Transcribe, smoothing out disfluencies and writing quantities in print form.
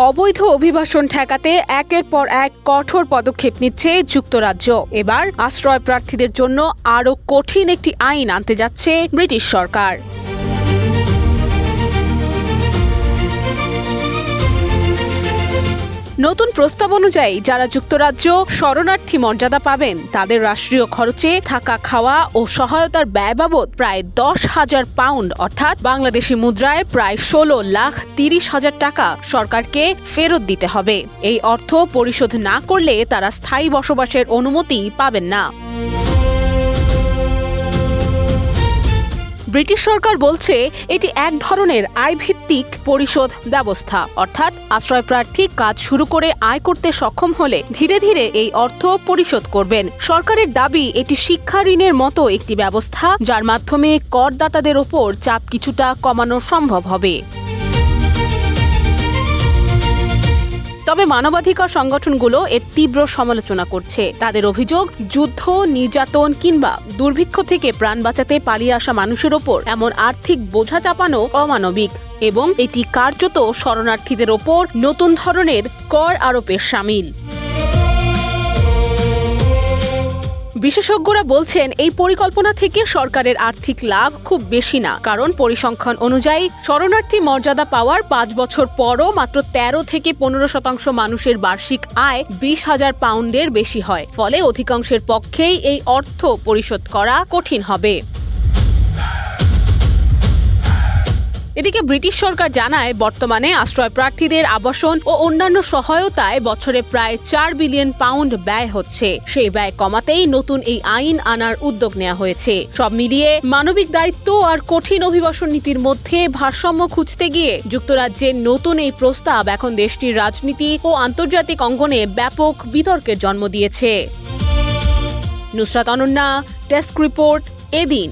অবৈধ অভিবাসন ঠেকাতে একের পর এক কঠোর পদক্ষেপ নিচ্ছে যুক্তরাজ্য। এবার আশ্রয় প্রার্থীদের জন্য আরও কঠিন একটি আইন আনতে যাচ্ছে ব্রিটিশ সরকার। নতুন প্রস্তাব অনুযায়ী যারা যুক্তরাজ্য শরণার্থী মর্যাদা পাবেন তাদের রাষ্ট্রীয় খরচে থাকা, খাওয়া ও সহায়তার ব্যয় বাবদ প্রায় 10,000 পাউন্ড অর্থাৎ বাংলাদেশি মুদ্রায় প্রায় 16,30,000 টাকা সরকারকে ফেরত দিতে হবে। এই অর্থ পরিশোধ না করলে তারা স্থায়ী বসবাসের অনুমতি পাবেন না। ব্রিটিশ সরকার বলছে এটি এক ধরনের আয়ভিত্তিক পরিশোধ ব্যবস্থা, অর্থাৎ আশ্রয়প্রার্থী কাজ শুরু করে আয় করতে সক্ষম হলে ধীরে ধীরে এই অর্থ পরিশোধ করবেন। সরকারের দাবি এটি শিক্ষা ঋণের মতো একটি ব্যবস্থা যার মাধ্যমে করদাতাদের ওপর চাপ কিছুটা কমানো সম্ভব হবে। তবে মানবাধিকার সংগঠনগুলো এর তীব্র সমালোচনা করছে। তাদের অভিযোগ, যুদ্ধ, নির্যাতন কিংবা দুর্ভিক্ষ থেকে প্রাণ বাঁচাতে পালিয়ে আসা মানুষের ওপর এমন আর্থিক বোঝা চাপানো অমানবিক এবং এটি কার্যত শরণার্থীদের ওপর নতুন ধরনের কর আরোপের শামিল। বিশেষজ্ঞরা বলছেন এই পরিকল্পনা থেকে সরকারের আর্থিক লাভ খুব বেশি না, কারণ পরিসংখ্যান অনুযায়ী শরণার্থী মর্যাদা পাওয়ার 5 বছর পরও মাত্র 13 থেকে 15% মানুষের বার্ষিক আয় 20,000 পাউন্ডের বেশি হয়। ফলে অধিকাংশের পক্ষেই এই অর্থ পরিশোধ করা কঠিন হবে। এদিকে ব্রিটিশ সরকার জানায় বর্তমানে আশ্রয় প্রার্থীদের আবাসন ও অন্যান্য সহায়তায় বছরে প্রায় 4 বিলিয়ন পাউন্ড ব্যয় হচ্ছে। সেই ব্যয় কমাতেই নতুন এই আইন আনার উদ্যোগ নেওয়া হয়েছে। সব মিলিয়ে মানবিক দায়িত্ব আর কঠিন অভিবাসন নীতির মধ্যে ভারসাম্য খুঁজতে গিয়ে যুক্তরাজ্যের নতুন এই প্রস্তাব এখন দেশটির রাজনীতি ও আন্তর্জাতিক অঙ্গনে ব্যাপক বিতর্কের জন্ম দিয়েছে। নুসরাত অনন্যা, ডেস্ক রিপোর্ট, এদিন।